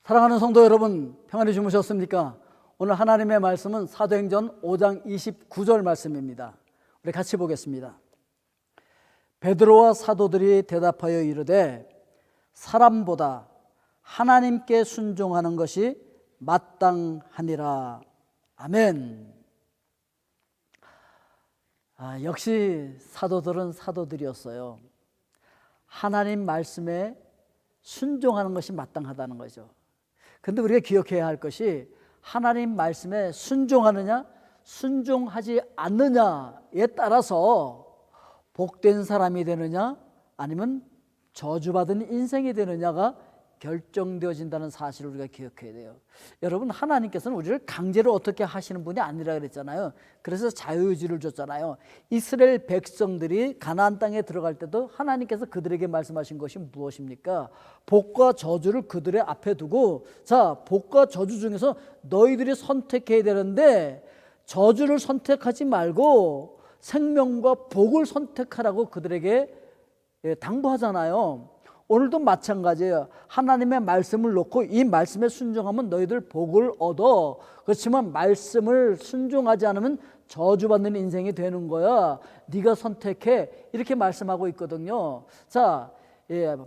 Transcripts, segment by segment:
사랑하는 성도 여러분, 평안히 주무셨습니까? 오늘 하나님의 말씀은 사도행전 5장 29절 말씀입니다. 우리 같이 보겠습니다. 베드로와 사도들이 대답하여 이르되 사람보다 하나님께 순종하는 것이 마땅하니라. 아멘. 역시 사도들은 사도들이었어요. 하나님 말씀에 순종하는 것이 마땅하다는 거죠. 그런데 우리가 기억해야 할 것이 하나님 말씀에 순종하느냐 순종하지 않느냐에 따라서 복된 사람이 되느냐 아니면 저주받은 인생이 되느냐가 결정되어진다는 사실을 우리가 기억해야 돼요. 여러분, 하나님께서는 우리를 강제로 어떻게 하시는 분이 아니라 그랬잖아요. 그래서 자유의지를 줬잖아요. 이스라엘 백성들이 가나안 땅에 들어갈 때도 하나님께서 그들에게 말씀하신 것이 무엇입니까? 복과 저주를 그들의 앞에 두고, 자, 복과 저주 중에서 너희들이 선택해야 되는데 저주를 선택하지 말고 생명과 복을 선택하라고 그들에게 당부하잖아요. 오늘도 마찬가지예요. 하나님의 말씀을 놓고 이 말씀에 순종하면 너희들 복을 얻어. 그렇지만 말씀을 순종하지 않으면 저주받는 인생이 되는 거야. 네가 선택해. 이렇게 말씀하고 있거든요. 자,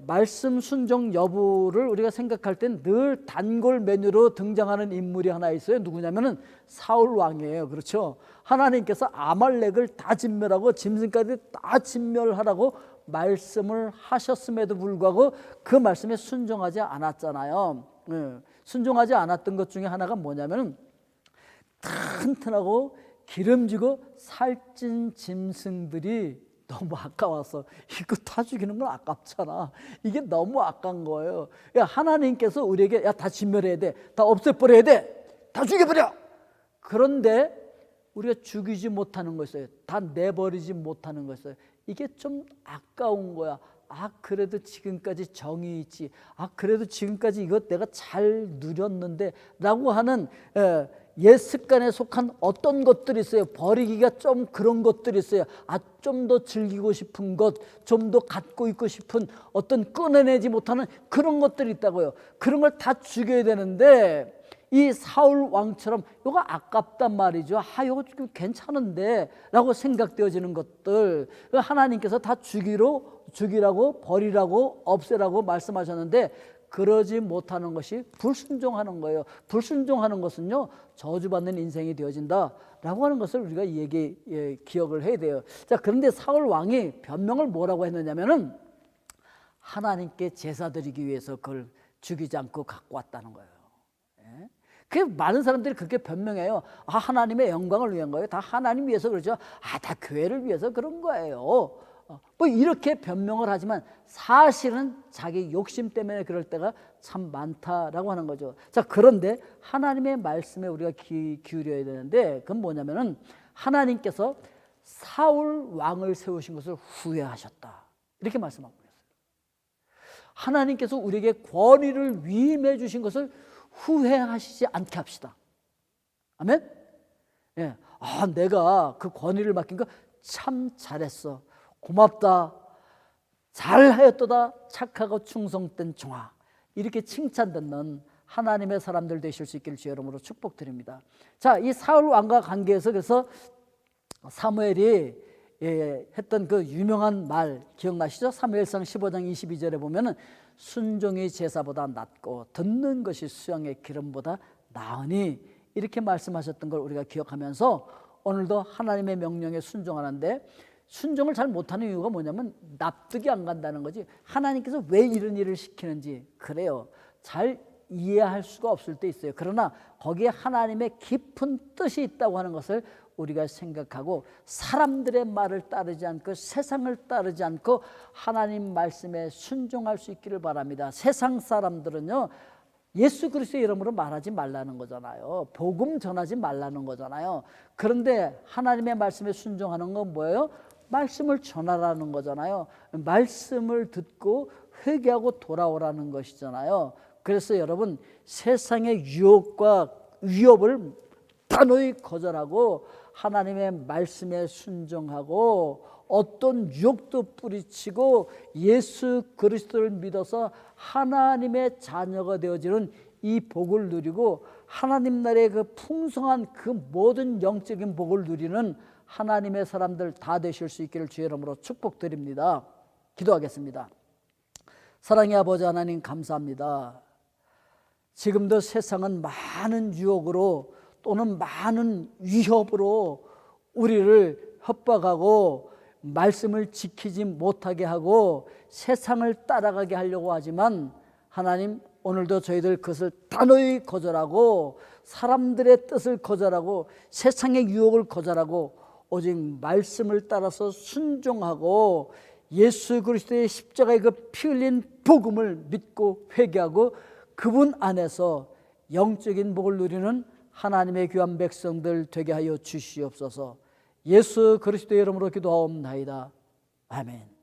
말씀 순종 여부를 우리가 생각할 땐 늘 단골 메뉴로 등장하는 인물이 하나 있어요. 누구냐면은 사울 왕이에요. 그렇죠? 하나님께서 아말렉을 다 진멸하고 짐승까지 다 진멸하라고 말씀을 하셨음에도 불구하고 그 말씀에 순종하지 않았잖아요. 순종하지 않았던 것 중에 하나가 뭐냐면 튼튼하고 기름지고 살찐 짐승들이 너무 아까워서 이거 다 죽이는 건 아깝잖아. 이게 너무 아까운 거예요. 하나님께서 우리에게 다 진멸해야 돼, 다 없애버려야 돼, 다 죽여버려. 그런데 우리가 죽이지 못하는 거 있어요. 다 내버리지 못하는 거 있어요. 이게 좀 아까운 거야. 그래도 지금까지 정이 있지. 그래도 지금까지 이것 내가 잘 누렸는데 라고 하는 옛 습관에 속한 어떤 것들이 있어요. 버리기가 좀 그런 것들이 있어요. 좀 더 즐기고 싶은 것, 좀 더 갖고 있고 싶은 어떤 끊어내지 못하는 그런 것들이 있다고요. 그런 걸 다 죽여야 되는데 이 사울 왕처럼 이거 아깝단 말이죠. 이거 좀 괜찮은데 라고 생각되어지는 것들, 하나님께서 다 죽이라고 버리라고 없애라고 말씀하셨는데 그러지 못하는 것이 불순종하는 거예요. 불순종하는 것은요, 저주받는 인생이 되어진다 라고 하는 것을 우리가 기억을 해야 돼요. 자, 그런데 사울 왕이 변명을 뭐라고 했느냐면은 하나님께 제사 드리기 위해서 그걸 죽이지 않고 갖고 왔다는 거예요. 그 많은 사람들이 그렇게 변명해요. 하나님의 영광을 위한 거예요. 다 하나님 위해서 그러죠. 다 교회를 위해서 그런 거예요. 뭐 이렇게 변명을 하지만 사실은 자기 욕심 때문에 그럴 때가 참 많다라고 하는 거죠. 자, 그런데 하나님의 말씀에 우리가 기울여야 되는데 그건 뭐냐면은 하나님께서 사울 왕을 세우신 것을 후회하셨다, 이렇게 말씀하고 있어요. 하나님께서 우리에게 권위를 위임해 주신 것을 후회하시지 않게 합시다. 아멘? 내가 그 권위를 맡긴 거 참 잘했어. 고맙다. 잘하였도다. 착하고 충성된 종아. 이렇게 칭찬듣는 하나님의 사람들 되실 수 있기를 주의 이름으로 축복드립니다. 자, 이 사울 왕과 관계에서 그래서 사무엘이 했던 그 유명한 말 기억나시죠? 사무엘상 15장 22절에 보면은 순종이 제사보다 낫고 듣는 것이 수양의 기름보다 나으니, 이렇게 말씀하셨던 걸 우리가 기억하면서 오늘도 하나님의 명령에 순종하는데, 순종을 잘 못하는 이유가 뭐냐면 납득이 안 간다는 거지. 하나님께서 왜 이런 일을 시키는지 그래요. 잘 이해할 수가 없을 때 있어요. 그러나 거기에 하나님의 깊은 뜻이 있다고 하는 것을 우리가 생각하고 사람들의 말을 따르지 않고 세상을 따르지 않고 하나님 말씀에 순종할 수 있기를 바랍니다. 세상 사람들은요, 예수 그리스도의 이름으로 말하지 말라는 거잖아요. 복음 전하지 말라는 거잖아요. 그런데 하나님의 말씀에 순종하는 건 뭐예요? 말씀을 전하라는 거잖아요. 말씀을 듣고 회개하고 돌아오라는 것이잖아요. 그래서 여러분, 세상의 유혹과 위협을 단호히 거절하고 하나님의 말씀에 순종하고 어떤 유혹도 뿌리치고 예수 그리스도를 믿어서 하나님의 자녀가 되어지는 이 복을 누리고 하나님 나라의 그 풍성한 그 모든 영적인 복을 누리는 하나님의 사람들 다 되실 수 있기를 주의 이름으로 축복드립니다. 기도하겠습니다. 사랑의 아버지 하나님 감사합니다. 지금도 세상은 많은 유혹으로 또는 많은 위협으로 우리를 협박하고 말씀을 지키지 못하게 하고 세상을 따라가게 하려고 하지만 하나님 오늘도 저희들 그것을 단호히 거절하고 사람들의 뜻을 거절하고 세상의 유혹을 거절하고 오직 말씀을 따라서 순종하고 예수 그리스도의 십자가의 그 피 흘린 복음을 믿고 회개하고 그분 안에서 영적인 복을 누리는 하나님의 귀한 백성들 되게 하여 주시옵소서. 예수 그리스도의 이름으로 기도하옵나이다. 아멘.